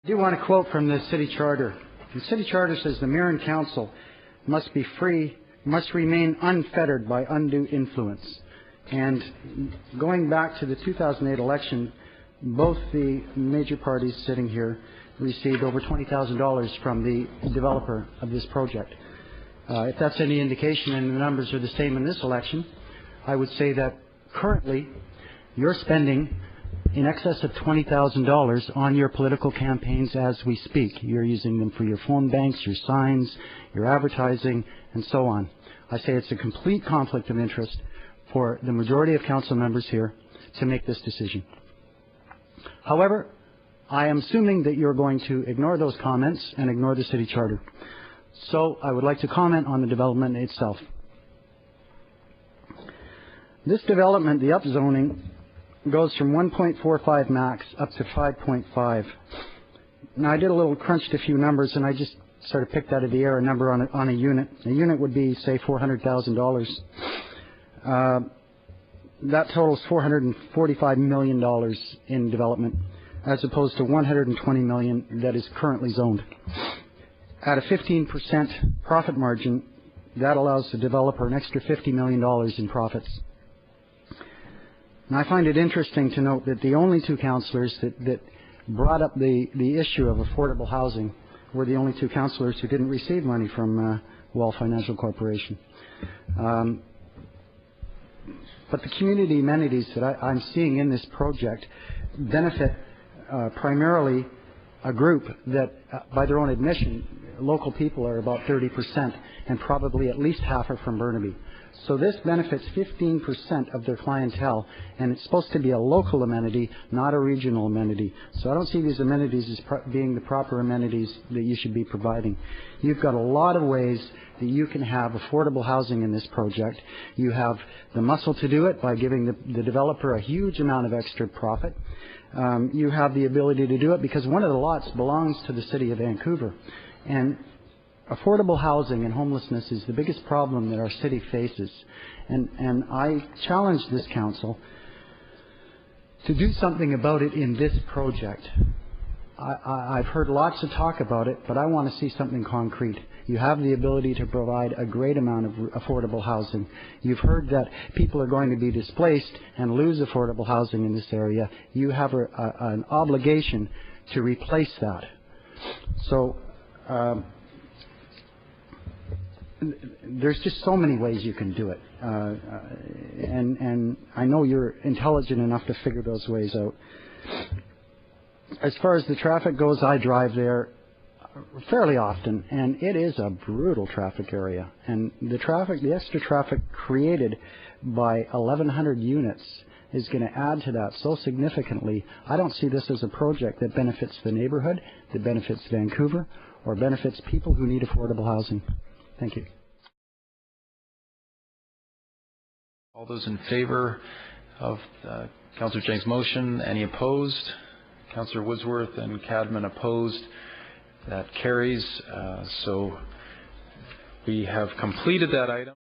I do want to quote from the City Charter. The City Charter says the Mayor and Council must remain unfettered by undue influence. And going back to the 2008 election, both the major parties sitting here received over $20,000 from the developer of this project. If that's any indication, and the numbers are the same in this election, I would say that currently you're spending in excess of $20,000 on your political campaigns as we speak. You're using them for your phone banks, your signs, your advertising, and so on. I say it's a complete conflict of interest for the majority of council members here to make this decision. However, I am assuming that you're going to ignore those comments and ignore the City Charter. So I would like to comment on the development itself. This development, the upzoning, goes from 1.45 max up to 5.5. Now I did a little crunched a few numbers, and I just sort of picked out of the air a number on a unit. A unit would be, say, $400,000. That totals $445 million in development, as opposed to $120 million that is currently zoned. At a 15% profit margin, that allows the developer an extra $50 million in profits. And I find it interesting to note that the only two councillors that brought up the issue of affordable housing were the only two councillors who didn't receive money from Wall Financial Corporation. But the community amenities that I'm seeing in this project benefit primarily a group that, by their own admission, local people are about 30%, and probably at least half are from Burnaby. So this benefits 15% of their clientele, and it's supposed to be a local amenity, not a regional amenity. So I don't see these amenities as being the proper amenities that you should be providing. You've got a lot of ways that you can have affordable housing in this project. You have the muscle to do it by giving the developer a huge amount of extra profit. You have the ability to do it because one of the lots belongs to the City of Vancouver. And affordable housing and homelessness is the biggest problem that our city faces. And I challenge this council to do something about it in this project. I've heard lots of talk about it, but I want to see something concrete. You have the ability to provide a great amount of affordable housing. You've heard that people are going to be displaced and lose affordable housing in this area. You have an obligation to replace that. So there's just so many ways you can do it. And I know you're intelligent enough to figure those ways out. As far as the traffic goes, I drive there fairly often, and it is a brutal traffic area. And the extra traffic created by 1,100 units is going to add to that so significantly. I don't see this as a project that benefits the neighborhood, that benefits Vancouver, or benefits people who need affordable housing. Thank you. All those in favor of Councillor Cheng's motion, any opposed? Councillor Woodsworth and Cadman opposed. That carries. So we have completed that item.